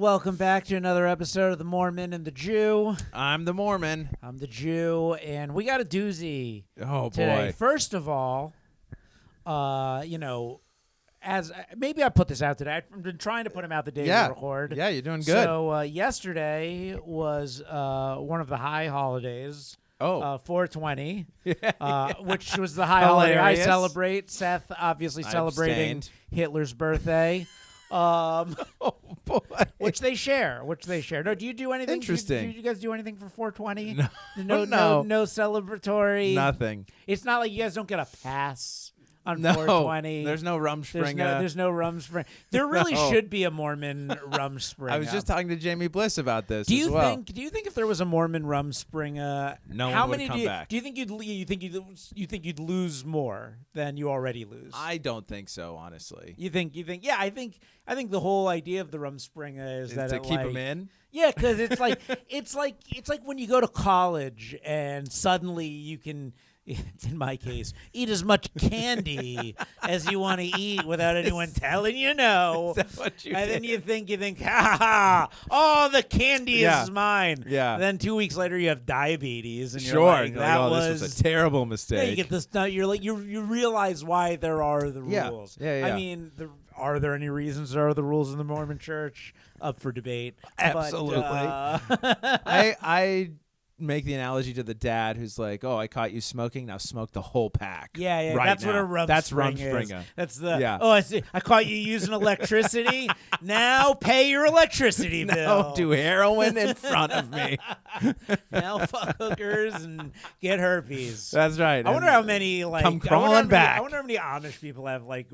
Welcome back to another episode of The Mormon and the Jew. I'm the Mormon. I'm the Jew, and we got a doozy today. Boy. First of all, as maybe I put this out today. I've been trying to put him out the day we record. Yeah, you're doing good. So yesterday was one of the high holidays. 420, which was the high holiday I celebrate. Seth obviously celebrating Hitler's birthday. Oh boy! Which they share. No, do you do anything? Interesting. Do you guys do anything for 420? No. No celebratory. Nothing. It's not like you guys don't get a pass on 420. There's no Rumspringa. There's no Rumspringa. There really should be a Mormon Rumspringa. I was just talking to Jamie Bliss about this. Do you as well. think if there was a Mormon Rumspringa, how one would come back? Do you think you'd lose more than you already lose? I don't think so, honestly. You think? Yeah, I think the whole idea of the Rumspringa is that to keep them in. Yeah, because it's like it's like when you go to college and suddenly you can. In my case, eat as much candy as you want to eat without anyone telling you no. Is that what you and did? Then you think, ha, oh, the candy is mine. Yeah. And then 2 weeks later, you have diabetes, and you're like, this was a terrible mistake. Yeah, you get this. You're like, you realize why there are the rules. Yeah. I mean, are there any reasons there are the rules in the Mormon Church? Up for debate. Absolutely. But, I make the analogy to the dad who's like, "Oh, I caught you smoking. Now smoke the whole pack." Yeah. Right That's now. what a Rumspringa That's Rumspringa. is. That's the. Yeah. Oh, I see. I caught you using electricity. Now pay your electricity bill. Now do heroin in front of me. Now fuck hookers and get herpes. That's right. I wonder how many come crawling back. I wonder how many Amish people have like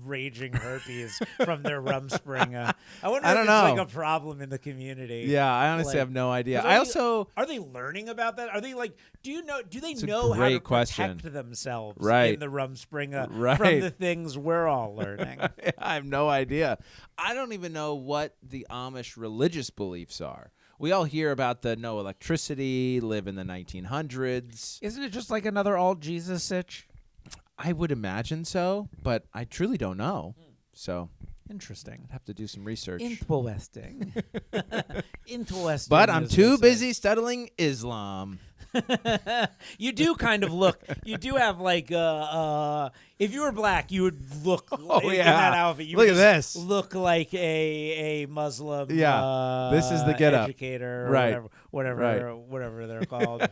raging herpes from their Rumspringa. I wonder if it's like a problem in the community. Yeah, I honestly have no idea. Are they learning about that? Are they like? Do they know how to protect themselves in the Rumspringa from the things we're all learning? I have no idea. I don't even know what the Amish religious beliefs are. We all hear about the no electricity, live in the 1900s. Isn't it just like another all Jesus sitch? I would imagine so, but I truly don't know. So interesting. I'd have to do some research. Interesting. But I'm too busy studying Islam. You do kind of look. You do have like if you were black, you would look in that outfit. You look at this. Look like a Muslim. Yeah, this is the getup. Educator, or right? Whatever they're called.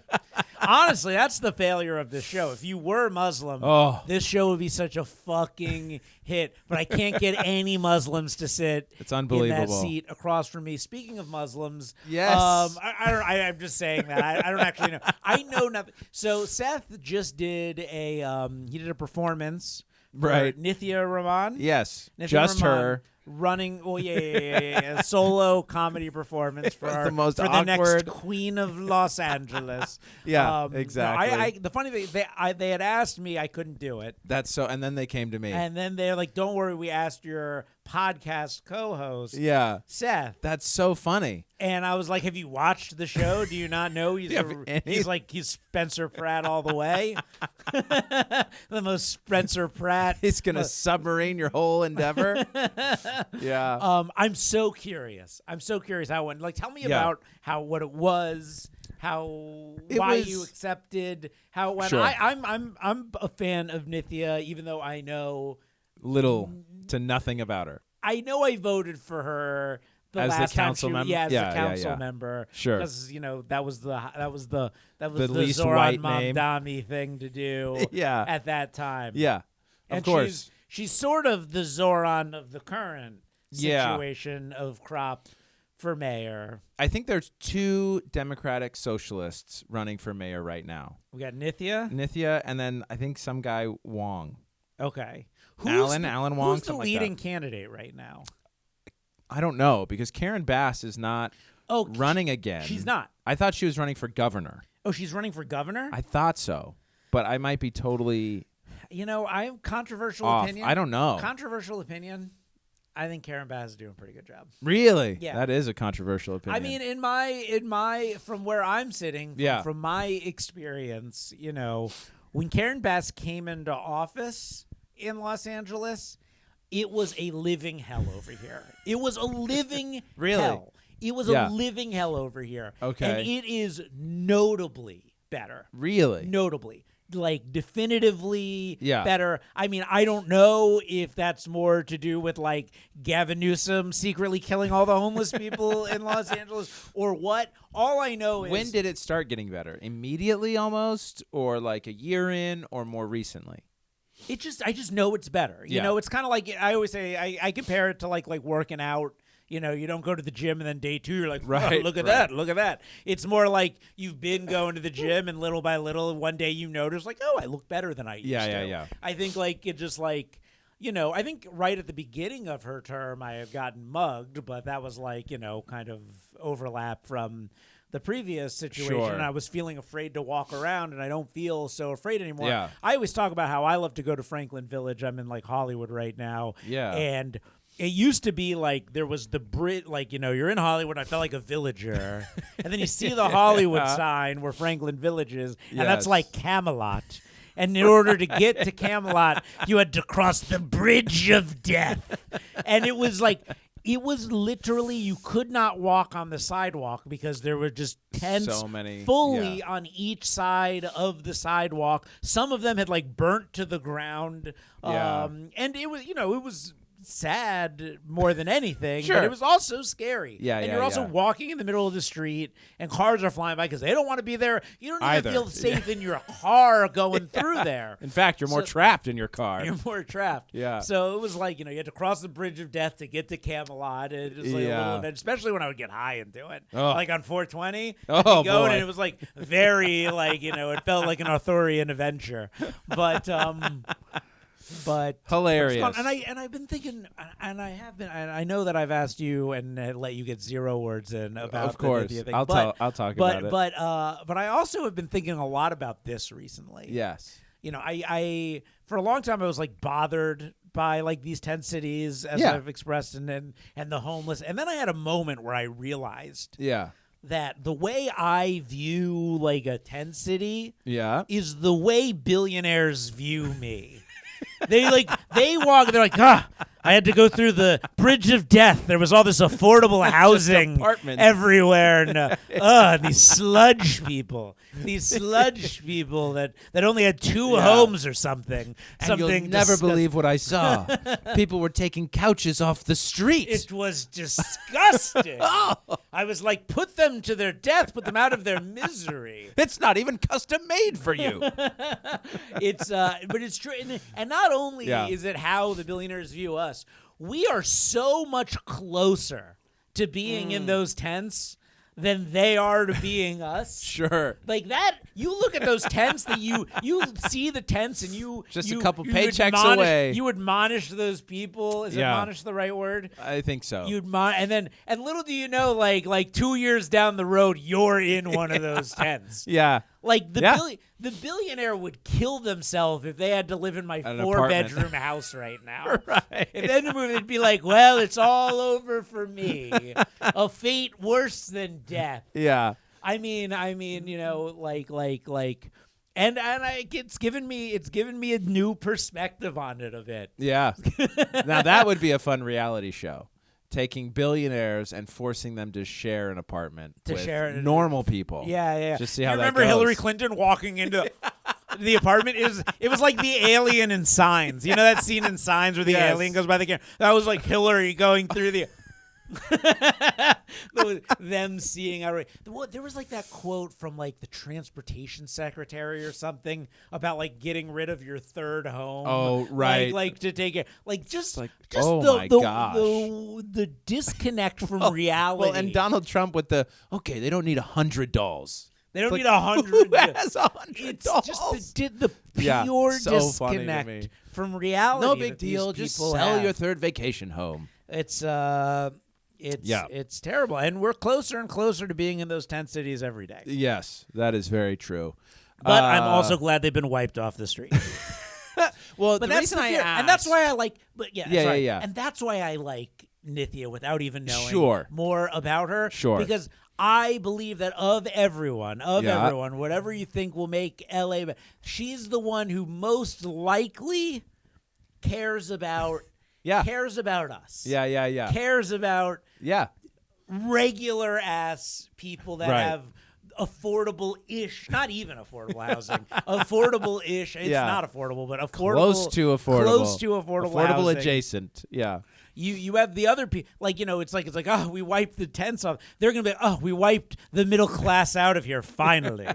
Honestly, that's the failure of this show. If you were Muslim, this show would be such a fucking hit. But I can't get any Muslims to sit it's unbelievable. in that seat across from me. Speaking of Muslims, yes, I'm just saying that. I don't actually know. I know nothing. So Seth just did a performance for Nithya Raman. Yes, Nithya just Raman her. Running, a solo comedy performance for the next Queen of Los Angeles. Yeah, exactly. The funny thing, they had asked me, I couldn't do it. That's so, and then they came to me, and then they're like, "Don't worry, we asked your podcast co-host, Seth." That's so funny. And I was like, "Have you watched the show? Do you not know he's he's Spencer Pratt all the way? The most Spencer Pratt. He's gonna submarine your whole endeavor." Yeah. I'm so curious. How it went. Like, tell me about what it was, why you accepted, how it went. Sure. I'm a fan of Nithya, even though I know little to nothing about her. I know I voted for her as last the council member. Yeah, as a council member. Sure. Because that was the least Zoran white name. Mamdani thing to do. Yeah. At that time. Yeah. Of course. She's sort of the Zoran of the current situation of crop for mayor. I think there's 2 Democratic socialists running for mayor right now. We got Nithya, and then I think some guy Wong. Okay. Alan Wong. Who's the leading candidate right now? I don't know, because Karen Bass is not running again. She's not. I thought she was running for governor. Oh, she's running for governor? I thought so, but I might be totally I'm controversial off. opinion. I don't know. Controversial opinion. I think Karen Bass is doing a pretty good job. Really? Yeah. That is a controversial opinion. I mean, in my from where I'm sitting, from my experience, when Karen Bass came into office in Los Angeles, It was a living hell over here. It was a living really? hell. It was a living hell over here. Okay. And it is notably better. Really? Notably. Like, definitively Yeah. better. I mean, I don't know if that's more to do with, like, Gavin Newsom secretly killing all the homeless people in Los Angeles or what. All I know is... When did it start getting better? Immediately almost? Or like a year in or more recently? I just know it's better. You know, it's kind of like, I always say, I compare it to like working out. You know, you don't go to the gym and then day 2 you're like, right, look at that, look at that. It's more like you've been going to the gym and little by little, one day you notice like, oh, I look better than I used to. Yeah. I think like it just like, you know, I think right at the beginning of her term I had gotten mugged, but that was like, you know, kind of overlap from the previous situation. Sure. And I was feeling afraid to walk around, and I don't feel so afraid anymore. Yeah. I always talk about how I love to go to Franklin Village. I'm in like Hollywood right now. Yeah. And it used to be like there was the like, you know, you're in Hollywood. I felt like a villager. And then you see the Hollywood sign where Franklin Village is, and that's like Camelot. And in order to get to Camelot, you had to cross the bridge of death. And it was like... It was literally, you could not walk on the sidewalk because there were just tents fully on each side of the sidewalk. Some of them had like burnt to the ground. And it was, you know, it was sad more than anything, but it was also scary. And you're also walking in the middle of the street and cars are flying by because they don't want to be there. You don't even feel safe in your car going through there. In fact, you're more trapped in your car. You're more trapped. Yeah. So it was like, you know, you had to cross the bridge of death to get to Camelot. And it was like a little bit, especially when I would get high and do it. Like on 420. Oh, boy. And it was like very like, you know, it felt like an Arthurian adventure. But hilarious. And I've been thinking, and I know that I've asked you and let you get 0 words in about of course the Nithya thing. I'll talk about it. But I also have been thinking a lot about this recently. Yes. You know, I for a long time I was like bothered by like these tent cities as I've expressed and the homeless, and then I had a moment where I realized that the way I view like a tent city is the way billionaires view me. They walk, they're like, I had to go through the bridge of death. There was all this affordable housing everywhere. And these sludge people that only had 2 homes or something. And you'll never believe what I saw. People were taking couches off the street. It was disgusting. I was like, put them to their death. Put them out of their misery. It's not even custom made for you. But it's true. And not only is it how the billionaires view us, we are so much closer to being in those tents than they are to being us. Sure. Like that, you look at those tents that you see the tents and you just a couple paychecks away. You admonish those people. Is admonish the right word? I think so. And little do you know, like 2 years down the road, you're in one of those tents. Yeah. Like the billionaire would kill themselves if they had to live in my 4-bedroom house right now. Right. If they moved, they'd be like, well, it's all over for me. A fate worse than death. Yeah. I mean, you know, and it's given me a new perspective on it a bit. Yeah. Now that would be a fun reality show. Taking billionaires and forcing them to share an apartment with normal people. Yeah. Just see how that goes. Remember Hillary Clinton walking into the apartment? It was like the alien in Signs. You know that scene in Signs where the alien goes by the camera? That was like Hillary going through the... them seeing there was like that quote from like the transportation secretary or something about like getting rid of your third home. Oh, right. Like to take it, like just the disconnect from reality. Well, and Donald Trump with they don't need 100 dolls. They don't need 100. Who has 100 dolls? Just the pure disconnect from reality. No big deal. Just sell your third vacation home. It's terrible, and we're closer and closer to being in those tent cities every day. Yes, that is very true. But I'm also glad they've been wiped off the street. Well, but the reason I asked, and that's why I like. But yeah. And that's why I like Nithya without even knowing more about her. Sure, because I believe that of everyone, whatever you think will make LA, she's the one who most likely cares about cares about us. Yeah. Cares about Yeah. regular ass people that have affordable-ish, not even affordable housing, affordable-ish. It's not affordable, but affordable, close to affordable housing. Adjacent. Yeah. You have the other people, like, it's like, oh, we wiped the tents off. They're going to be, oh, we wiped the middle class out of here. Finally.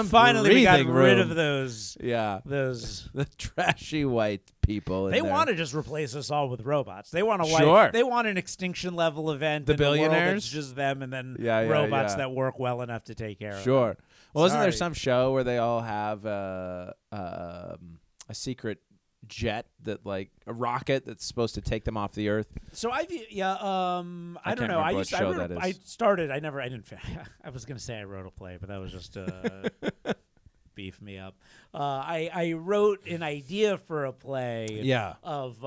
Finally we got rid of those. Yeah. The trashy white people. They want to just replace us all with robots. They want to wipe. They want an extinction level event. The billionaires? It's just them and then robots that work well enough to take care of them. Well, isn't there some show where they all have a secret jet that, like, a rocket that's supposed to take them off the earth? So I don't know. I was gonna say I wrote a play, but that was just beef me up. I wrote an idea for a play of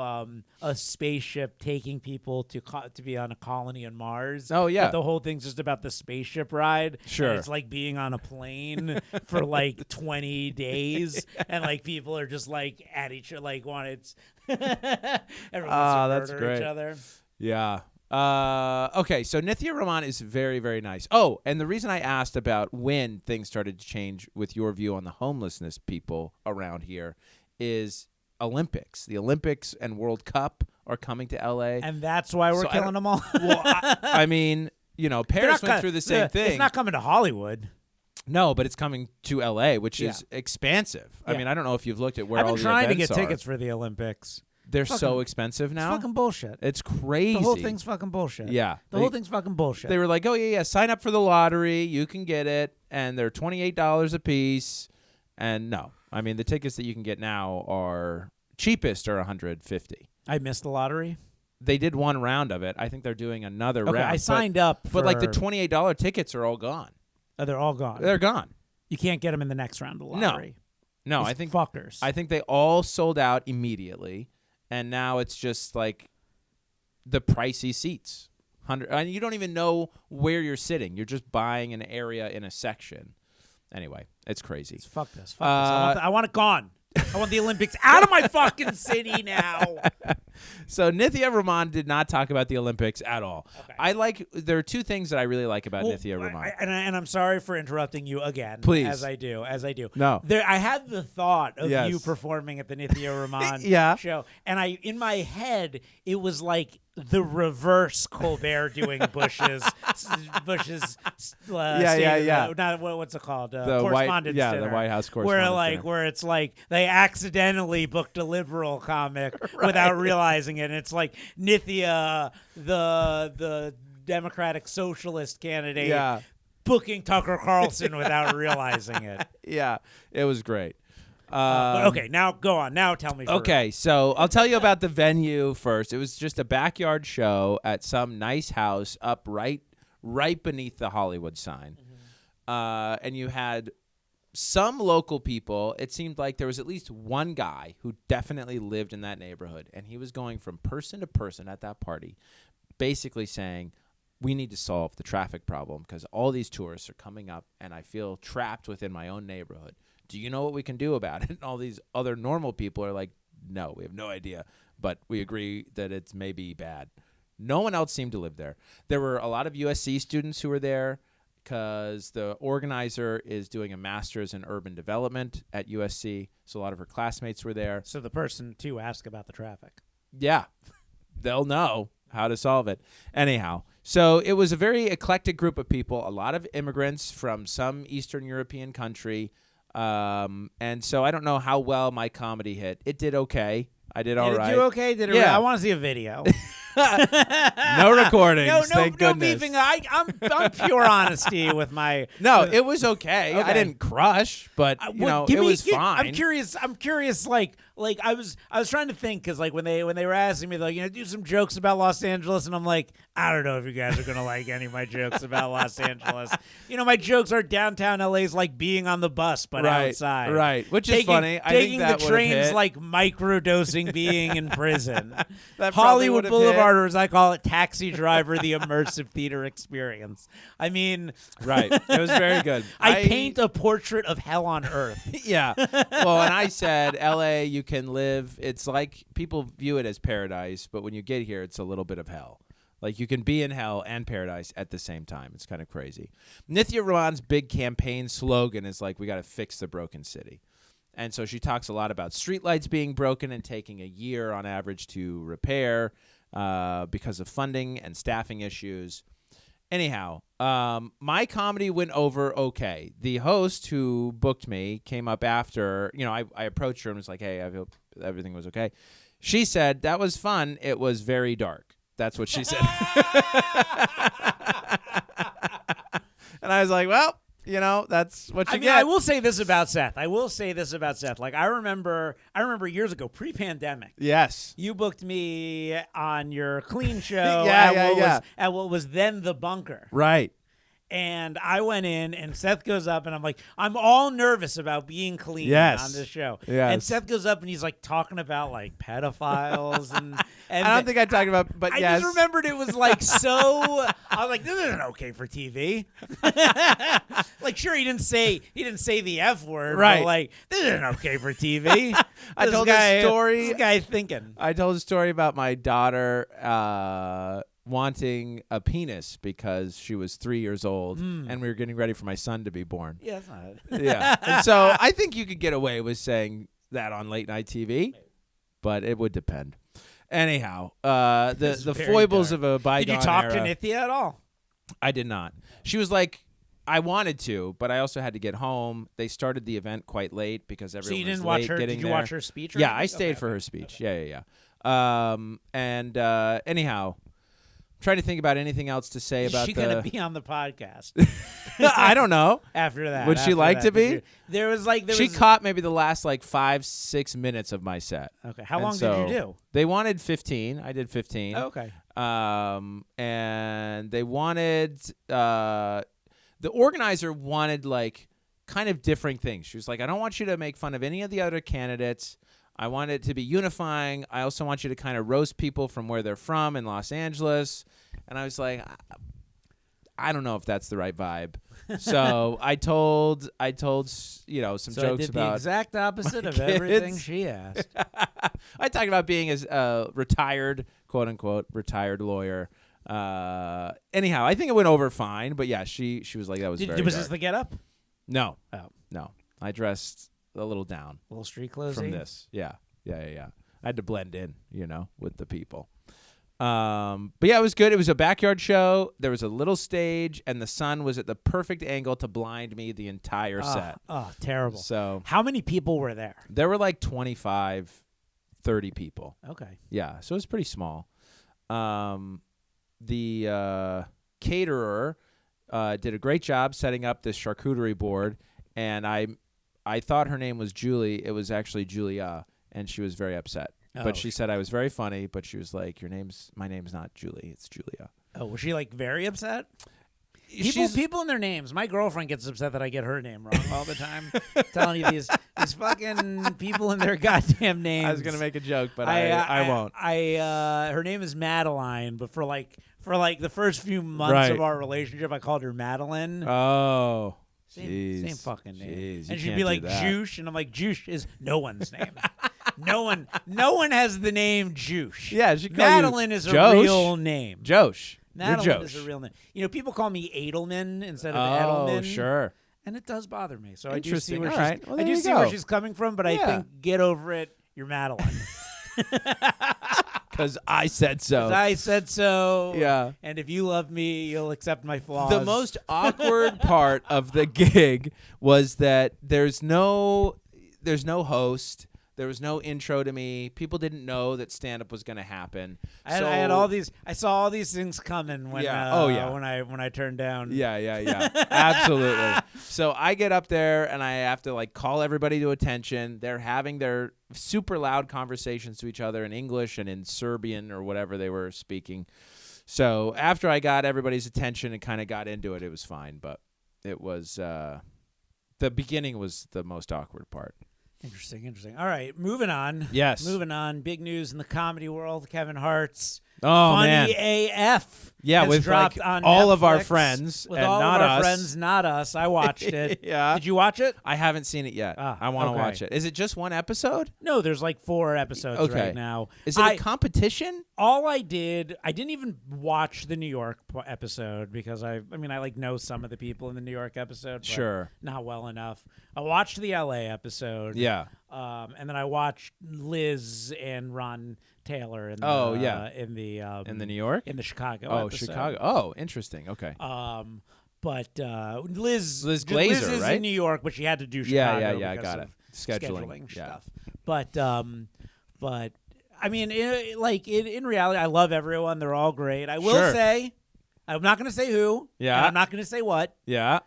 a spaceship taking people to be on a colony on Mars. Oh, yeah. But the whole thing's just about the spaceship ride. Sure. And it's like being on a plane for like 20 days. And like people are just like at each other, like everyone wants to murder each other. Yeah. Okay, so Nithya Raman is very, very nice. Oh, and the reason I asked about when things started to change with your view on the homelessness people around here is Olympics. The Olympics and World Cup are coming to L.A. And that's why we're killing them all? Well, I mean, Paris went through the same thing. It's not coming to Hollywood. No, but it's coming to L.A., which is expansive. I mean, I don't know if you've looked at where all the events are. I've been trying to get tickets for the Olympics. They're so expensive now. It's fucking bullshit. It's crazy. The whole thing's fucking bullshit. Yeah. The whole thing's fucking bullshit. They were like, oh, yeah, sign up for the lottery. You can get it. And they're $28 a piece. And no. I mean, the tickets that you can get now are cheapest are $150. I missed the lottery. They did one round of it. I think they're doing another round. I signed up for... But like the $28 tickets are all gone. Oh, they're all gone. They're gone. You can't get them in the next round of the lottery. No, I think fuckers. I think they all sold out immediately. And now it's just like the pricey seats. And you don't even know where you're sitting. You're just buying an area in a section. Anyway, it's crazy. Fuck this. I want it gone. I want the Olympics out of my fucking city now. So Nithya Raman did not talk about the Olympics at all. Okay. There are two things that I really like about Nithya Raman. And I'm sorry for interrupting you again. Please. As I do. No. I had the thought of you performing at the Nithya Raman show. And in my head, it was like the reverse Colbert doing Bush's what's it called? Correspondence dinner. The White House correspondence dinner. Where it's like they accidentally booked a liberal comic without realizing it. And it's like Nithya, the Democratic Socialist candidate, booking Tucker Carlson without realizing it. Yeah, it was great. Okay, now go on. Now tell me. Okay, so I'll tell you about the venue first. It was just a backyard show at some nice house up right beneath the Hollywood sign. Mm-hmm. And you had some local people. It seemed like there was at least one guy who definitely lived in that neighborhood, and he was going from person to person at that party, basically saying, we need to solve the traffic problem because all these tourists are coming up, and I feel trapped within my own neighborhood. Do you know what we can do about it? And all these other normal people are like, no, we have no idea, but we agree that it's maybe bad. No one else seemed to live there. There were a lot of USC students who were there because the organizer is doing a master's in urban development at USC, so a lot of her classmates were there. So the person to ask about the traffic. Yeah, they'll know how to solve it. Anyhow, so it was a very eclectic group of people, a lot of immigrants from some Eastern European country. And so I don't know how well my comedy hit. It did okay. I did all right. Did it do okay? Did it? Yeah. I want to see a video. No recordings. Thank goodness. Beefing. I'm pure honesty with my. No, it was okay. I didn't crush, but it was fine. I'm curious. Like I was trying to think because like when they were asking me like do some jokes about Los Angeles, and I'm like, I don't know if you guys are gonna like any of my jokes about Los Angeles. My jokes are downtown LA's like being on the bus but outside, right? Which is funny. I think that the trains like microdosing being in prison. Hollywood Boulevard, or as I call it, Taxi Driver, the immersive theater experience. I mean, right? It was very good. I paint a portrait of hell on earth. Yeah. Well, and I said, LA, you can live. It's like people view it as paradise, but when you get here, it's a little bit of hell. Like you can be in hell and paradise at the same time. It's kind of crazy. Nithya Raman's big campaign slogan is like, we got to fix the broken city. And so she talks a lot about streetlights being broken and taking a year on average to repair because of funding and staffing issues. Anyhow, my comedy went over okay. The host who booked me came up after, I approached her and was like, hey, I hope everything was okay. She said, that was fun. It was very dark. That's what she said. And I was like, well, that's what you get. I will say this about Seth. Like I remember years ago, pre-pandemic. Yes. You booked me on your clean show at what was then The Bunker. Right. And I went in, and Seth goes up, and I'm like, I'm all nervous about being clean on this show. Yes. And Seth goes up, and he's like talking about like pedophiles, and I don't think I talked about, but I yes. just remembered it was like so. I was like, this isn't okay for TV. Like, sure, he didn't say the F word, right? But like, this isn't okay for TV. I told a story. This guy thinking. I told a story about my daughter wanting a penis because she was 3 years old and we were getting ready for my son to be born. Yeah, that's not it. Yeah. And so I think you could get away with saying that on late night TV, but it would depend. Anyhow, the foibles of a bygone Did you talk era, to Nithya at all? I did not. She was like, I wanted to, but I also had to get home. They started the event quite late because everyone so you didn't was watch late her? getting Did you there. watch her speech? Or yeah, anything? I stayed for her speech. Yeah. Anyhow, I'm trying to think about anything else to say about Is she going to be on the podcast? I don't know. After that. Would she like to be? She caught maybe the last 5-6 minutes of my set. Okay. How long did you do? They wanted 15. I did 15. Oh, okay. And they wanted the organizer wanted kind of different things. She was like, I don't want you to make fun of any of the other candidates. I want it to be unifying. I also want you to kind of roast people from where they're from in Los Angeles. And I was like, I don't know if that's the right vibe. So I told some jokes I did about the exact opposite of kids. everything she asked. I talked about being a retired, quote unquote, retired lawyer. Anyhow, I think it went over fine. But yeah, she was like, that was very Was dark. this the get up? No. Oh. No. I dressed a little down. A little street clothes from this. Yeah. I had to blend in, with the people. But yeah, it was good. It was a backyard show. There was a little stage, and the sun was at the perfect angle to blind me the entire set. Oh, terrible. So how many people were there? There were 25, 30 people. Okay. Yeah, so it was pretty small. The caterer did a great job setting up this charcuterie board, and I thought her name was Julie. It was actually Julia, and she was very upset. But she said I was very funny, but she was like, my name's not Julie, it's Julia. Oh, was she very upset? People in their names. My girlfriend gets upset that I get her name wrong all the time. Telling you these fucking people in their goddamn names. I was gonna make a joke, but I won't. Her name is Madeline, but for the first few months of our relationship, I called her Madeline. Oh. Same fucking name. Jeez, and she'd be like, Juice, and I'm like, Juice is no one's name. No one has the name Juice. Yeah, Madeline is a real name. Josh. Madeline is a real name. People call me Edelman instead of Edelman. Oh, sure. And it does bother me. So I do see where where she's coming from, but I think get over it. You're Madeline. Because I said so. Yeah. And if you love me, you'll accept my flaws. The most awkward part of the gig was that there's no host. There was no intro to me. People didn't know that stand-up was going to happen. I had all these. I saw all these things coming when. When I turned down. Yeah. Absolutely. So I get up there and I have to call everybody to attention. They're having their super loud conversations to each other in English and in Serbian or whatever they were speaking. So after I got everybody's attention and kind of got into it, it was fine. But it was the beginning was the most awkward part. Interesting. All right, moving on. Yes. Moving on. Big news in the comedy world. Kevin Hart's Funny man. AF. Yeah, has with dropped like on all of our Netflix, friends with and all not of our us. friends, not us. I watched it. Yeah. Did you watch it? I haven't seen it yet. I want to watch it. Is it just one episode? No, there's like 4 episodes right now. Is it a competition? All I didn't even watch the New York episode because I like know some of the people in the New York episode. But Sure. not well enough. I watched the LA episode. Yeah. And then I watched Liz and Ron Taylor in the in the New York? in the Chicago episode. Chicago. Oh, interesting. Okay. But Liz Glazer, is right? in New York, but she had to do Chicago. Yeah. I because got of it. Scheduling stuff. But I mean, in reality, I love everyone. They're all great. I will say, I'm not going to say who. Yeah. And I'm not going to say what. Yeah.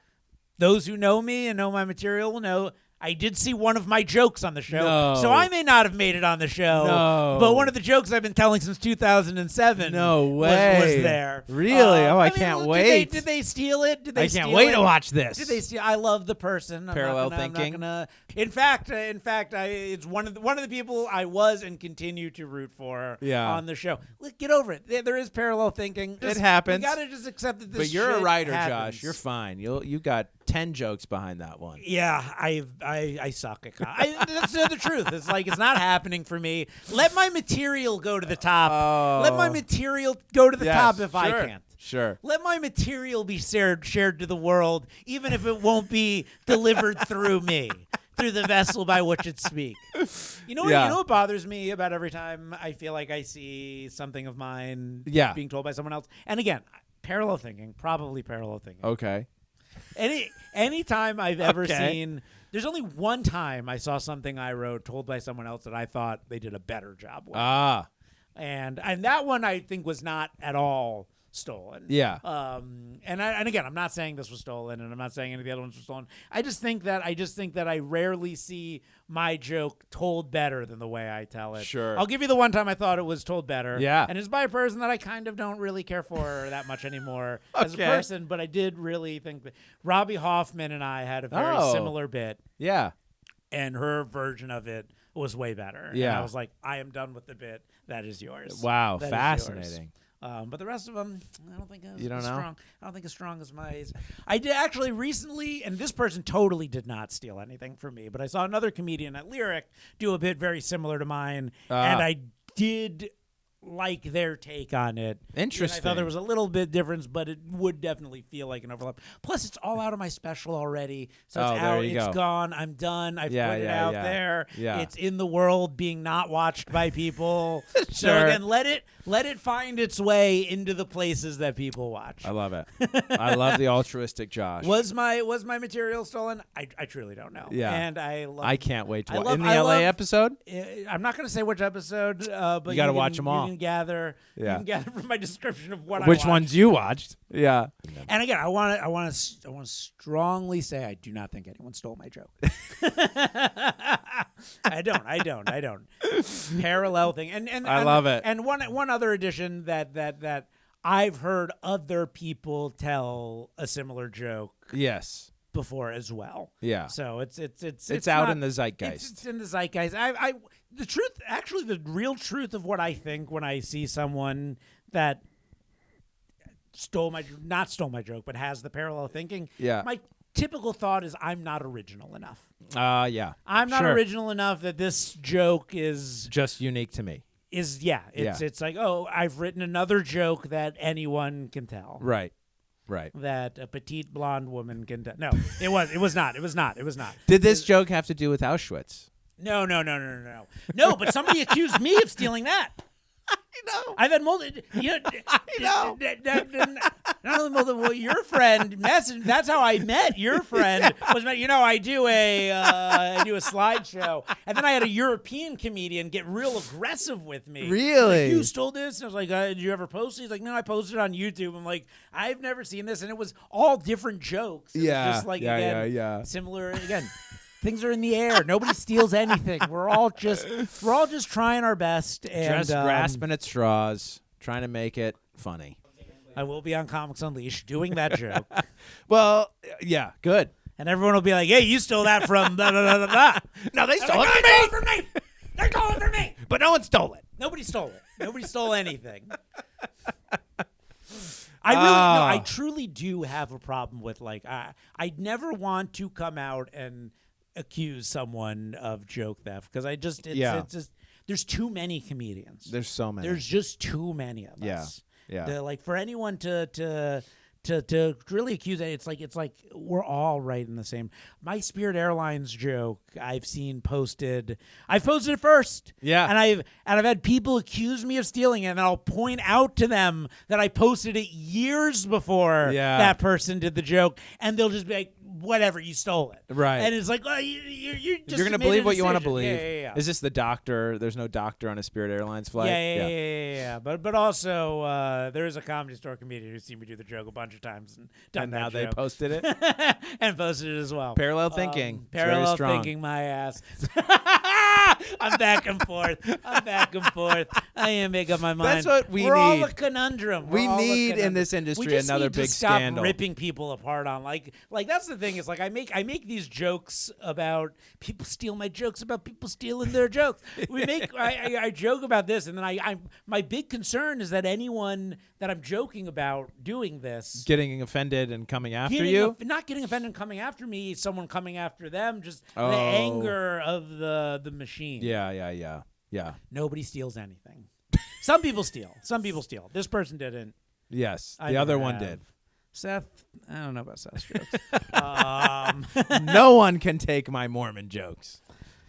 Those who know me and know my material will know I did see one of my jokes on the show. No. So I may not have made it on the show. No. But one of the jokes I've been telling since 2007 No way. was there. Really? I can't wait. Did they steal it? Did they I steal can't wait it? to watch this. Did they steal? I love the person. Parallel thinking. In fact, it's one of the people I was and continue to root for on the show. Look, get over it. There is parallel thinking. It happens. You got to just accept that this. But you're a shit writer, happens. Josh. You're fine. You got 10 jokes behind that one. Yeah, I suck at that's the truth. It's like it's not happening for me. Let my material go to the top. Let my material go to the top if I can't. Sure. Let my material be shared to the world, even if it won't be delivered through me, through the vessel by which it speaks. You know what bothers me about every time I feel like I see something of mine being told by someone else? And again, parallel thinking. Okay. Any time I've ever seen, there's only one time I saw something I wrote told by someone else that I thought they did a better job with. And that one I think was not at all stolen. Yeah. And again, I'm not saying this was stolen, and I'm not saying any of the other ones were stolen. I just think that I rarely see my joke told better than the way I tell it. Sure. I'll give you the one time I thought it was told better. Yeah. And it's by a person that I kind of don't really care for that much anymore as a person, but I did really think that Robbie Hoffman and I had a very similar bit. Yeah. And her version of it was way better. Yeah. And I was like, I am done with the bit. That is yours. Wow. That Fascinating. But the rest of them, I don't think you don't know? strong. I don't think as strong as my. I did actually recently, and this person totally did not steal anything from me. But I saw another comedian at Lyric do a bit very similar to mine, and I did like their take on it. Interesting. And I thought there was a little bit difference, but it would definitely feel like an overlap. Plus, it's all out of my special already, so it's out. It's gone. I'm done. I've put it out there. Yeah. It's in the world, being not watched by people. Sure. So again, let it find its way into the places that people watch. I love it. I love the altruistic Josh. Was my material stolen? I truly don't know. Yeah. And I can't wait to watch. love, In the LA episode? I'm not going to say which episode, but you got to watch them all. You can gather from my description of what I Which watched. ones you watched. Yeah. And again, I want to strongly say I do not think anyone stole my joke. I don't. Parallel thing. And I love it. And one other addition that I've heard other people tell a similar joke. Yes. Before as well. Yeah. So it's out not, in the zeitgeist. It's in the zeitgeist. The truth, actually, the real truth of what I think when I see someone that not stole my joke, but has the parallel thinking. Yeah. My typical thought is I'm not original enough. Yeah. I'm not original enough that this joke is just unique to me. It's like, oh, I've written another joke that anyone can tell. Right. Right. That a petite blonde woman can tell. No, it was not. Did this joke have to do with Auschwitz? No. No, but somebody accused me of stealing that. I know. I've had multiple. I know. Not only multiple. Your friend messaged. That's how I met your friend. I do a slideshow, and then I had a European comedian get real aggressive with me. Really? Like, you stole this? And I was like, did you ever post it? He's like, no, I posted it on YouTube. I'm like, I've never seen this, and it was all different jokes. It was just like similar again. Things are in the air. Nobody steals anything. We're all just trying our best and just grasping at straws, trying to make it funny. I will be on Comics Unleashed doing that joke. Well, yeah, good. And everyone will be like, "Hey, you stole that from blah blah blah blah." No, they stole it from me. They're going for me. But no one stole it. Nobody stole it. Nobody stole anything. I truly do have a problem with I'd never want to come out and accuse someone of joke theft because it's just there's too many comedians. There's so many. There's just too many of us. Yeah. For anyone to really accuse it, it's like we're all right in the same. My Spirit Airlines joke I've seen posted. I posted it first. Yeah. And I've had people accuse me of stealing it, and I'll point out to them that I posted it years before that person did the joke, and they'll just be like, whatever, you stole it. Right. And it's like, you're going to believe what you want to believe. Yeah. Is this the doctor? There's no doctor on a Spirit Airlines flight? Yeah. But also, there is a Comedy Store comedian who's seen me do the joke a bunch of times and done and that now joke. they posted it? And posted it as well. Parallel thinking. Parallel thinking my ass. I'm back and forth. I am make up my mind. That's what we We're need. all a conundrum. We need in this industry another big scandal. Stop ripping people apart on like that's the thing. Is like I make these jokes about people steal my jokes about people stealing their jokes. I joke about this, and then my big concern is that anyone that I'm joking about doing this getting offended and coming after you, not getting offended and coming after me, someone coming after them, just the anger of the machine. Yeah. Nobody steals anything. Some people steal. This person didn't. Yes, the other one did. Seth, I don't know about Seth's jokes. No one can take my Mormon jokes.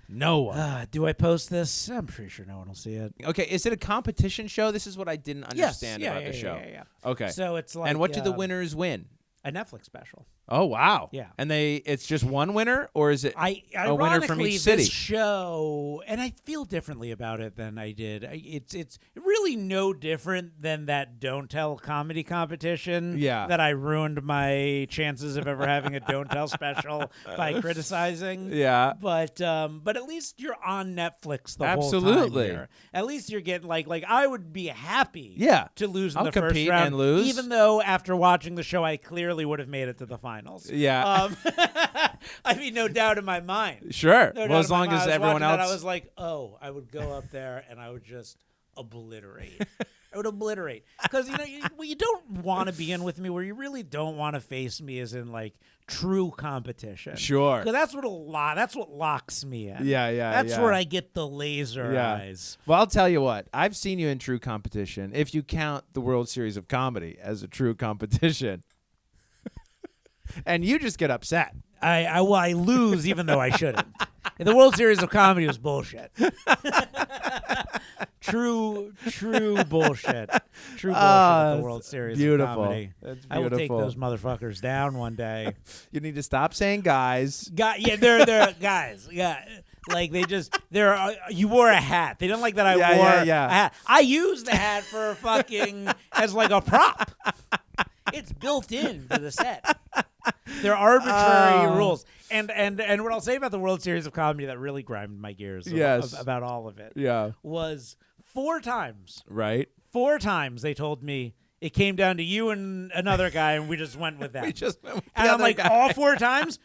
No one. Do I post this? I'm pretty sure no one will see it. Okay, is it a competition show? This is what I didn't understand about the show. Yeah. Okay. So it's like, and what do the winners win? A Netflix special. Oh, wow. Yeah. And it's just one winner, or is it a winner from each city? This show, and I feel differently about it than I did. It's really no different than that Don't Tell comedy competition that I ruined my chances of ever having a Don't Tell special by criticizing. Yeah. But at least you're on Netflix the whole time here. At least you're getting like I would be happy to lose in the first round. And lose. Even though after watching the show I clearly would have made it to the finals. Yeah. I mean, no doubt in my mind. Sure. No well, as long as everyone else. I was like, I would go up there and I would just obliterate. I would obliterate. Because, you don't want to be in with me where you really don't want to face me as in, like, true competition. Sure. Because that's what locks me in. Yeah. That's where I get the laser eyes. Well, I'll tell you what. I've seen you in true competition. If you count the World Series of Comedy as a true competition. And you just get upset. I lose even though I shouldn't. The World Series of Comedy was bullshit. True bullshit. True bullshit at the World Series of Comedy. That's beautiful. I will take those motherfuckers down one day. You need to stop saying guys. They're guys. Yeah. Like you wore a hat. They didn't like that I wore a hat. I used the hat for fucking as like a prop. It's built into the set. They're arbitrary rules. And what I'll say about the World Series of Comedy that really grinded my gears about all of it was 4 times. Right. 4 times they told me it came down to you and another guy, and we just went with that. And I'm like, all 4 times?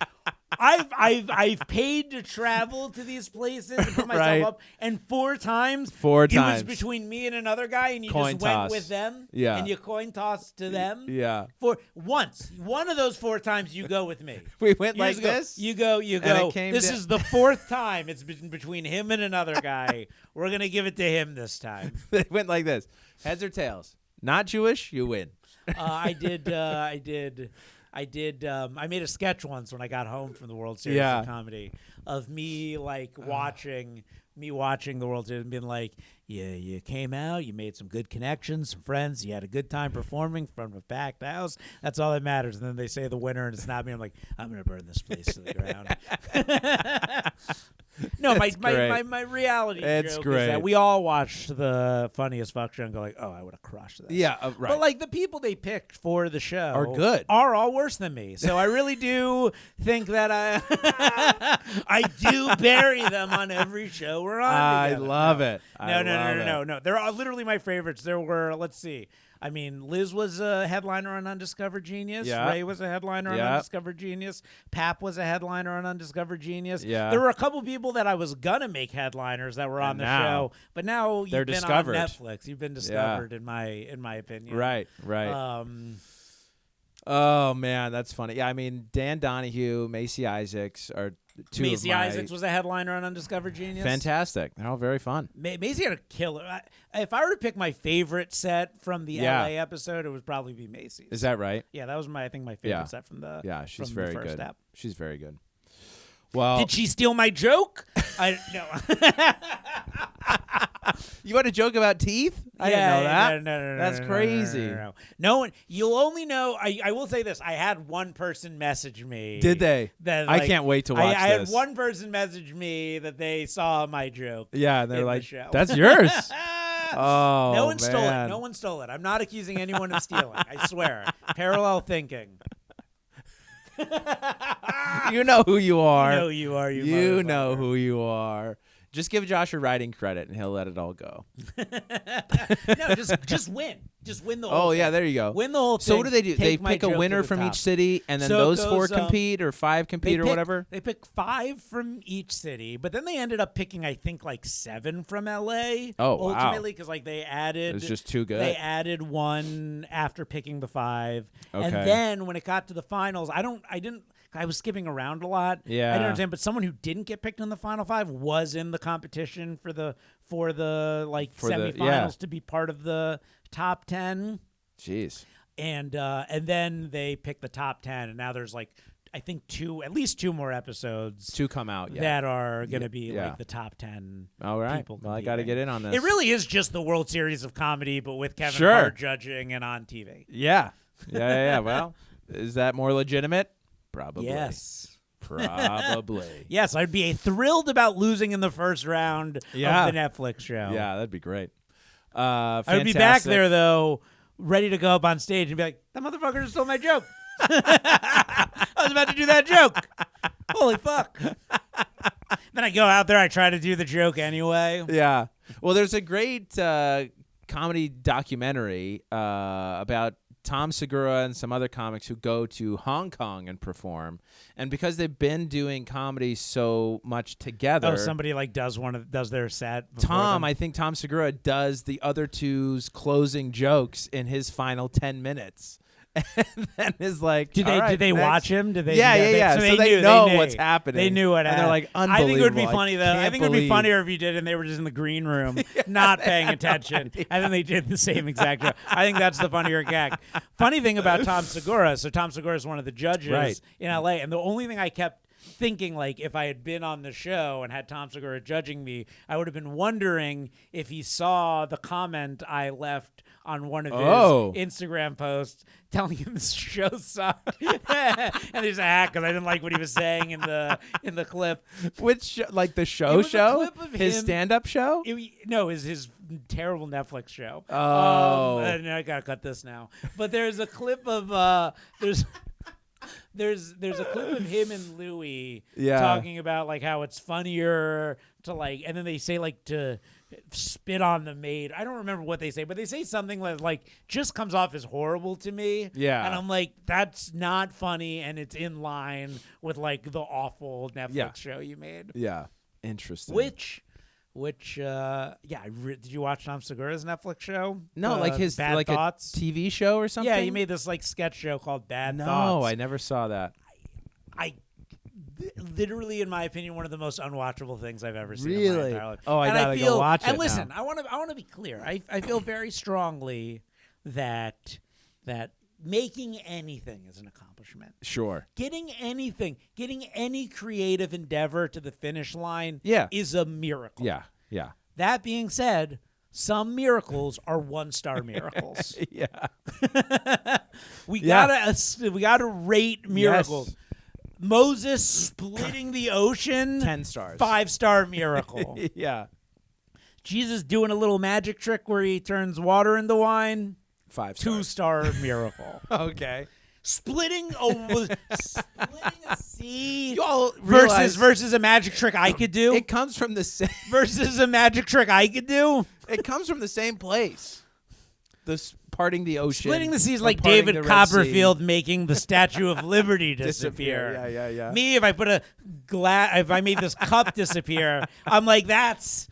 I've paid to travel to these places and put myself up, and 4 times it was between me and another guy, and you just went with them, and you coin tossed to them. Yeah. For once, one of those 4 times you go with me. We went like this. You go. This is the 4th time it's been between him and another guy. We're gonna give it to him this time. They went like this: heads or tails. Not Jewish, you win. I made a sketch once when I got home from the World Series of Comedy of me watching the World Series and being like, you came out, you made some good connections, some friends, you had a good time performing from a packed house. That's all that matters. And then they say the winner and it's not me. I'm like, I'm going to burn this place to the ground. No, my reality joke is that we all watched the Funniest Fuck show and go like, oh, I would have crushed this. Yeah, right. But like the people they picked for the show are all worse than me. So I really do think that I do bury them on every show we're on. I love it. No. They're all literally my favorites. There were, let's see. I mean, Liz was a headliner on Undiscovered Genius. Yeah. Ray was a headliner on Undiscovered Genius. Pap was a headliner on Undiscovered Genius. Yeah. There were a couple people that I was gonna make headliners that were on the show, but now they're you've been discovered. on Netflix. You've been discovered, in my opinion. Right. Oh man, that's funny. Yeah, I mean, Dan Donahue, Macy Isaacs are two of Macy my Isaacs was a headliner on Undiscovered Genius. fantastic. They're all very fun. Macy had a killer. If I were to pick my favorite set from the LA episode, it would probably be Macy's. Is that right? Yeah, that was my favorite set from the she's from very the first good. Ep. She's very good. Well, did she steal my joke? I no. You want to joke about teeth? I didn't know that. No, that's crazy. No one. You'll only know. I will say this. I had one person message me. Did they? That I can't wait to watch this. I had one person message me that they saw my joke. Yeah, and they're like, the "That's yours." Oh, no one stole it. No one stole it. I'm not accusing anyone of stealing. I swear. Parallel thinking. You know who you are. You know who you are. You know who you are. Just give Josh a writing credit, and he'll let it all go. No, just win. Just win the whole thing. Yeah, there you go. Win the whole thing. So what do they do? They Take pick a winner from each city, and then So those it four goes, compete, or five compete, or whatever? They pick 5 from each city, but then they ended up picking, I think, like 7 from LA. Oh, wow. Ultimately, because like they added. It was just too good. They added 1 after picking the 5. Okay. And then when it got to the finals, I was skipping around a lot. Yeah. I didn't understand, but someone who didn't get picked in the final 5 was in the competition for the semifinals to be part of the top 10. Jeez. And then they picked the top 10, and now there's like I think at least 2 more episodes to come out that are going to be like the top 10. All right. People well, I got to get in on this. It really is just the World Series of comedy, but with Kevin Hart judging and on TV. Yeah. Well, is that more legitimate? Probably. Yes. Probably. Yes, I'd be thrilled about losing in the first round of the Netflix show. Yeah, that'd be great. I would be back there, though, ready to go up on stage and be like, that motherfucker just stole my joke. I was about to do that joke. Holy fuck. Then I go out there, I try to do the joke anyway. Yeah. Well, there's a great comedy documentary about Tom Segura and some other comics who go to Hong Kong and perform, and because they've been doing comedy so much together. Oh, somebody like does their set. I think Tom Segura does the other two's closing jokes in his final 10 minutes. And then is like, did they watch him? Did they? Yeah. So they knew know what's happening. They knew what happened. And they're like, unbelievable. I think it would be funny though. I think it would be funnier if you did, and they were just in the green room, not paying attention, and then they did the same exact joke. I think that's the funnier gag. Funny thing about Tom Segura. So Tom Segura is one of the judges in LA, and the only thing I kept thinking, like, if I had been on the show and had Tom Segura judging me, I would have been wondering if he saw the comment I left on one of his Instagram posts telling him this show sucked. And there's a hack because I didn't like what he was saying in the clip. Which, like the show? His stand-up show? No, his terrible Netflix show. Oh. And I gotta cut this now. But there's a clip of There's a clip of him and Louis talking about like how it's funnier to like, and then they say like to spit on the maid. I don't remember what they say, but they say something that like just comes off as horrible to me. Yeah, and I'm like, that's not funny, and it's in line with like the awful Netflix show you made. Yeah, interesting. Did you watch Tom Segura's Netflix show? No, like his Bad like Thoughts? a TV show or something? Yeah, he made this like sketch show called Bad Thoughts. No, I never saw that. I literally, in my opinion, one of the most unwatchable things I've ever seen. Really? In my entire life. Oh, I gotta go watch it. And listen, now. I want to be clear. I feel very strongly that making anything is an accomplishment. Sure. Getting any creative endeavor to the finish line is a miracle. Yeah. That being said, some miracles are 1-star miracles. We gotta rate miracles. Yes. Moses splitting the ocean, 10 stars. 5-star miracle. Yeah. Jesus doing a little magic trick where he turns water into wine, 5 stars. 2-star miracle. Okay. Splitting a sea versus versus a magic trick I could do. It comes from the same versus a magic trick I could do. It comes from the same place. The parting the ocean. Splitting the seas like David Copperfield making the Statue of Liberty disappear. Yeah. Me, if I put if I made this cup disappear, I'm like, that's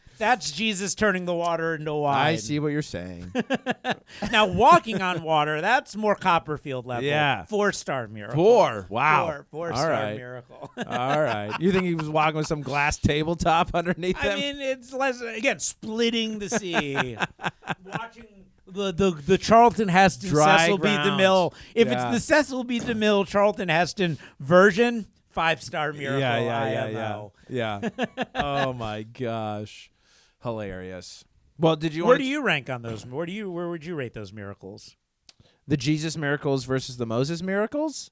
Jesus turning the water into wine. I see what you're saying. Now, walking on water, that's more Copperfield level. Yeah. 4-star miracle. 4. Wow. 4-star miracle. All right. You think he was walking with some glass tabletop underneath him? I mean, it's less, again, splitting the sea. Watching the Charlton Heston Cecil B. DeMille. If it's the Cecil B. DeMille Charlton Heston version, 5-star miracle. Yeah. Oh my gosh. Hilarious. Well, did you? Where do you rank on those? Where would you rate those miracles? The Jesus miracles versus the Moses miracles?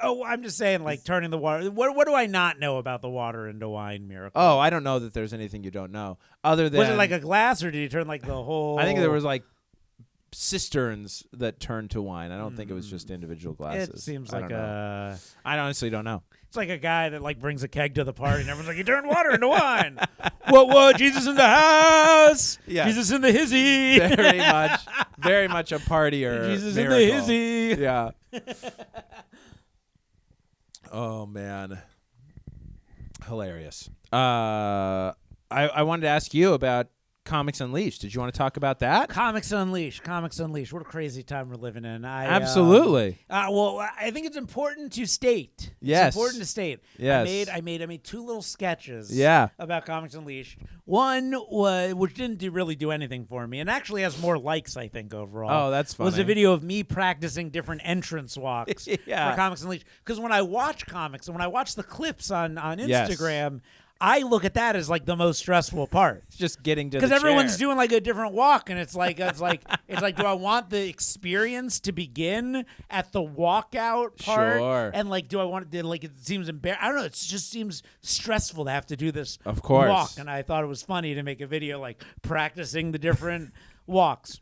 Oh, I'm just saying, like turning the water. What do I not know about the water into wine miracle? Oh, I don't know that there's anything you don't know. Other than, was it like a glass, or did you turn like the whole? I think there was like cisterns that turned to wine. I don't think it was just individual glasses. It seems like I honestly don't know. It's like a guy that like brings a keg to the party and everyone's like, "You turned water into wine." What? Jesus in the house. Yeah. Jesus in the hizzy. Very much a partier. Jesus miracle. in the hizzy. Yeah. Oh man, hilarious. I wanted to ask you about Comics Unleashed. Did you want to talk about that? Comics Unleashed. What a crazy time we're living in. Absolutely. Well, I think it's important to state. Yes. It's important to state. Yes. I made 2 little sketches. Yeah. About Comics Unleashed. One was, which didn't really do anything for me, and actually has more likes, I think, overall. Oh, that's funny. Was a video of me practicing different entrance walks for Comics Unleashed. Because when I watch comics and when I watch the clips on Instagram. I look at that as like the most stressful part. It's just getting to the chair. Because everyone's doing like a different walk, and it's like, do I want the experience to begin at the walkout part? Sure. And like, do I want it? Like, it seems embarrassing. I don't know. It just seems stressful to have to do this. Of course. Walk, and I thought it was funny to make a video like practicing the different walks.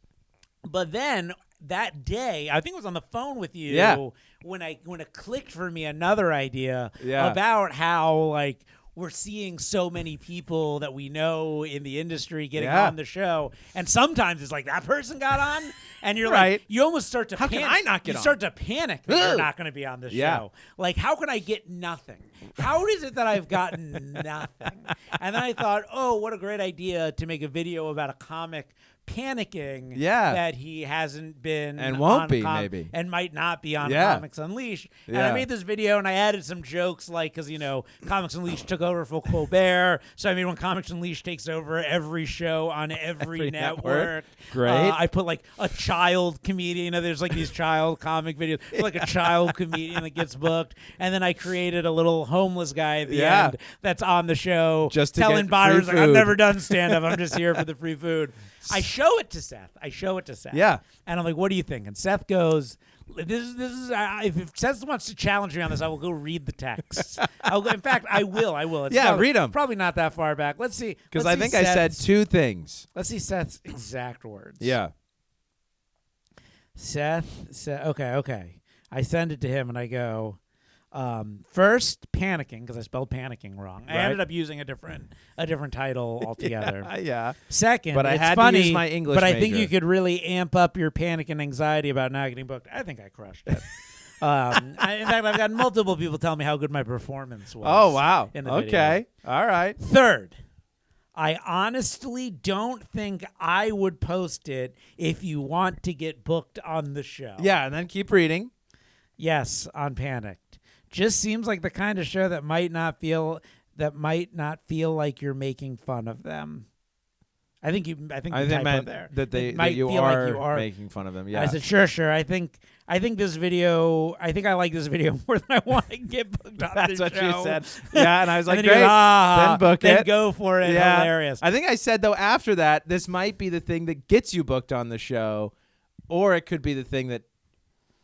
But then that day, I think it was on the phone with you. When it clicked for me another idea about how like. We're seeing so many people that we know in the industry getting on the show, and sometimes it's like that person got on, and you're like, you almost start to panic. How can I not get on? You start to panic that you're not going to be on the show. Like, how can I get nothing? How is it that I've gotten nothing? And then I thought, oh, what a great idea to make a video about a comic panicking that he hasn't been and won't be maybe and might not be on Comics Unleashed. And I made this video and I added some jokes like, because Comics Unleashed took over for Colbert, so I mean when Comics Unleashed takes over every show on every network. Great. I put like a child comedian. There's like these child comic videos, like a child comedian that gets booked, and then I created a little homeless guy at the end that's on the show, just to telling get buyers free like, I've food. never done stand up. I'm just here for the free food. I show it to Seth. Yeah. And I'm like, what do you think? And Seth goes, this is if Seth wants to challenge me on this, I will go read the text. In fact, I will. It's read them. Probably not that far back. Let's see. Because I think I said 2 things. Let's see Seth's exact words. Yeah. Seth said, okay. I send it to him and I go, first, panicking, because I spelled panicking wrong. I ended up using a different title altogether. Yeah. Second, but I it's had funny, to use my English but I major. think you could really amp up your panic and anxiety about not getting booked. I think I crushed it. In fact, I've got multiple people tell me how good my performance was. Oh, wow. In the okay. video. All right. Third, I honestly don't think I would post it if you want to get booked on the show. Yeah, and then keep reading. Yes, on Panicked. Just seems like the kind of show that might not feel like you're making fun of them. I think you meant there. that you are making fun of them. Yeah. I said sure. I think this video. I think I like this video more than I want to get booked on That's this what show. you said. Yeah, and I was like, then great. Then book it. Then go for it. Yeah. Hilarious. I think I said though after that, this might be the thing that gets you booked on the show, or it could be the thing that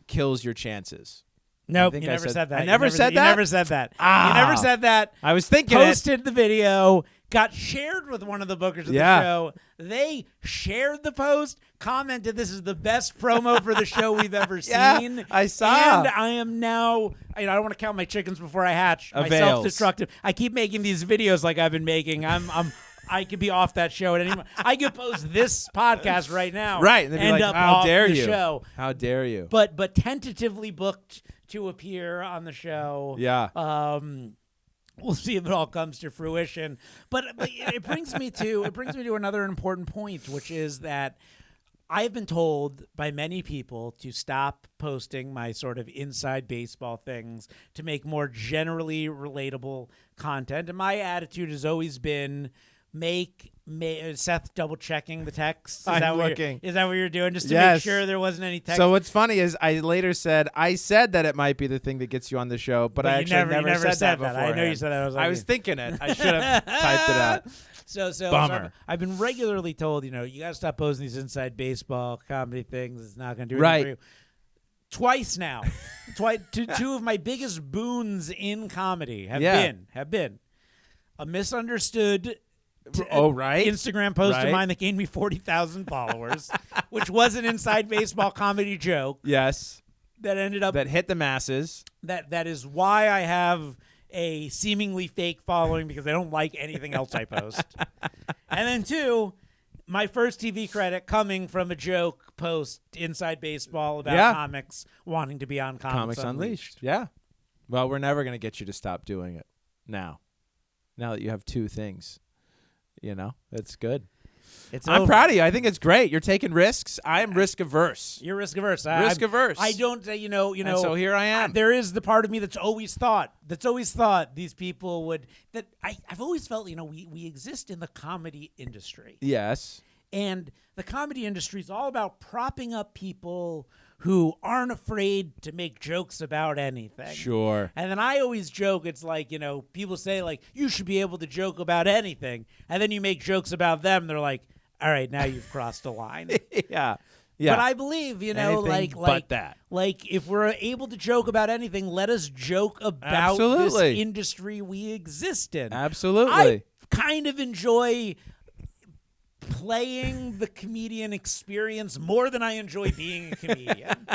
kills your chances. Nope, you never said that. I never said that? You never said that. Ah. You never said that. I was thinking Posted the video, got shared with one of the bookers of the show. They shared the post, commented, this is the best promo for the show we've ever seen. I saw. And I am now, I don't want to count my chickens before I hatch. Avails. My self-destructive. I keep making these videos like I've been making. I'm I could be off that show at any moment. I could post this podcast right now. Right. And they'd be end like, up how off dare the you? show. How dare you? But tentatively booked to appear on the show. Yeah. We'll see if it all comes to fruition. But it brings me to another important point, which is that I've been told by many people to stop posting my sort of inside baseball things to make more generally relatable content. And my attitude has always been Seth double checking the text. Is that what you're doing? Just to make sure there wasn't any text. So what's funny is I later said that it might be the thing that gets you on the show, but I actually never said that before. I know you said that. I was thinking it. I should have typed it out. So Bummer. I've been regularly told, you got to stop posting these inside baseball comedy things. It's not going to do anything for you. Twice now. Two of my biggest boons in comedy have been a misunderstood Instagram post of mine that gained me 40,000 followers, which was an inside baseball comedy joke. Yes. That ended up that hit the masses. That is why I have a seemingly fake following, because they don't like anything else I post. And then 2, my first TV credit coming from a joke post inside baseball about comics wanting to be on Comics Unleashed. Yeah. Well, we're never going to get you to stop doing it now that you have 2 things. That's good. I'm proud of you. I think it's great. You're taking risks. I'm risk averse. You're risk averse. Risk averse. I don't, And so here I am. There is the part of me that's always thought these people would. That I've always felt. We exist in the comedy industry. Yes. And the comedy industry is all about propping up people who aren't afraid to make jokes about anything. Sure. And then I always joke, it's like, people say, like, you should be able to joke about anything. And then you make jokes about them. They're like, all right, now you've crossed a line. Yeah. But I believe, but that. Like, if we're able to joke about anything, let us joke about this industry we exist in. Absolutely. I kind of enjoy playing the comedian experience more than I enjoy being a comedian.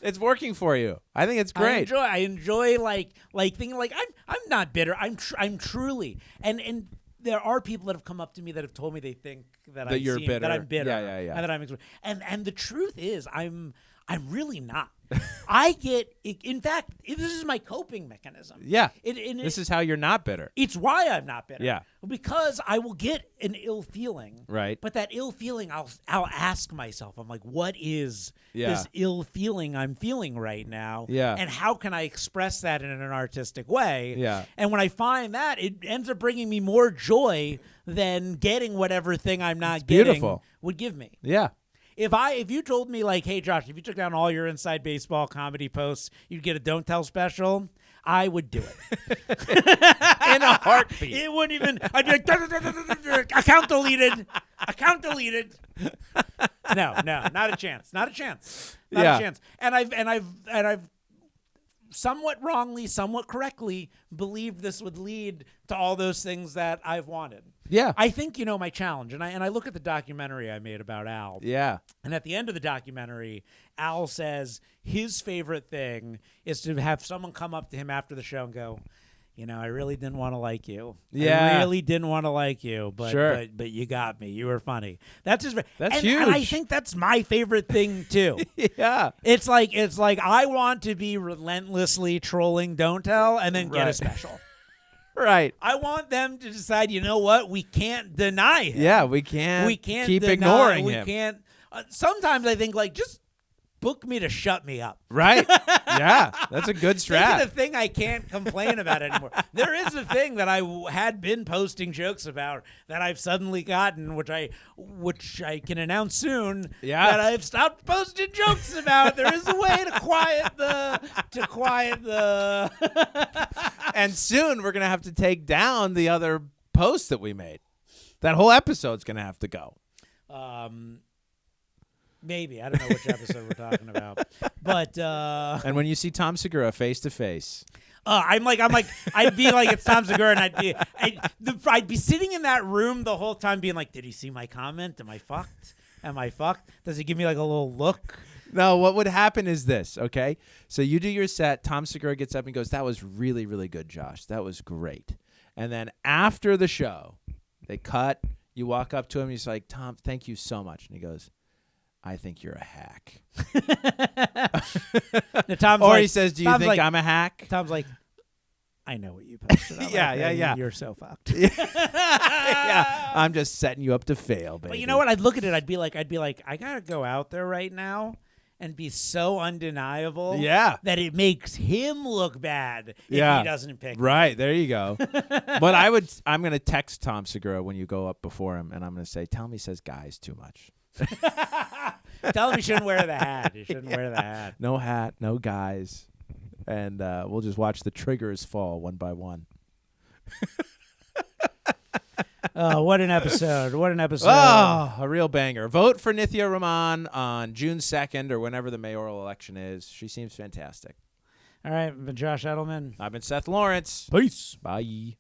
It's working for you. I think it's great. I enjoy like thinking like I'm not bitter. I'm truly and there are people that have come up to me that have told me they think that I'm bitter. That I'm bitter. Yeah. And that I'm and the truth is I'm really not. I get, in fact, this is my coping mechanism. Yeah. This is how you're not bitter. It's why I'm not bitter. Yeah. Because I will get an ill feeling. Right. But that ill feeling, I'll ask myself, I'm like, what is this ill feeling I'm feeling right now? Yeah. And how can I express that in an artistic way? Yeah. And when I find that, it ends up bringing me more joy than getting whatever thing I'm not getting would give me. Yeah. If you told me, like, hey, Josh, if you took down all your inside baseball comedy posts, you'd get a Don't Tell special, I would do it. In a heartbeat. It wouldn't even, I'd be like, account deleted. Account deleted. No, not a chance. Not a chance. Not a chance. And I've somewhat wrongly, somewhat correctly believed this would lead to all those things that I've wanted. Yeah. I think, my challenge, and I look at the documentary I made about Al. Yeah. And at the end of the documentary, Al says his favorite thing is to have someone come up to him after the show and go, I really didn't want to like you. Yeah. I really didn't want to like you, but sure. but you got me. You were funny. That's huge. And I think that's my favorite thing too. Yeah. It's like I want to be relentlessly trolling Don't Tell and then get a special. Right. I want them to decide, you know what? We can't deny him. Yeah, we can't keep ignoring him. We can't. Sometimes I think, like, just book me to shut me up. Right? Yeah, that's a good strat. This is the thing I can't complain about anymore. There is a thing that I had been posting jokes about that I've suddenly gotten, which I can announce soon. Yeah. That I've stopped posting jokes about. There is a way to quiet the. And soon we're gonna have to take down the other posts that we made. That whole episode's gonna have to go. Maybe. I don't know which episode we're talking about. But and when you see Tom Segura face to face. I'd be like, it's Tom Segura, and I'd be sitting in that room the whole time being like, did he see my comment? Am I fucked? Does he give me like a little look? No, what would happen is this, okay? So you do your set, Tom Segura gets up and goes, that was really, really good, Josh. That was great. And then after the show, they cut. You walk up to him. He's like, Tom, thank you so much. And he goes, I think you're a hack. He says, do you think I'm a hack? Tom's like, I know what you posted. Yeah. You're so fucked. Yeah. I'm just setting you up to fail, baby. But you know what? I'd look at it. I'd be like, I gotta go out there right now and be so undeniable that it makes him look bad if he doesn't pick me. There you go. But I'm going to text Tom Segura when you go up before him, and I'm going to say, tell him he says guys too much. Tell him he shouldn't wear the hat. He shouldn't wear the hat. No hat, no guys. And we'll just watch the triggers fall one by one. Oh, what an episode. What an episode. Oh, a real banger. Vote for Nithya Raman on June 2nd or whenever the mayoral election is. She seems fantastic. All right, I've been Josh Edelman. I've been Seth Lawrence. Peace. Bye.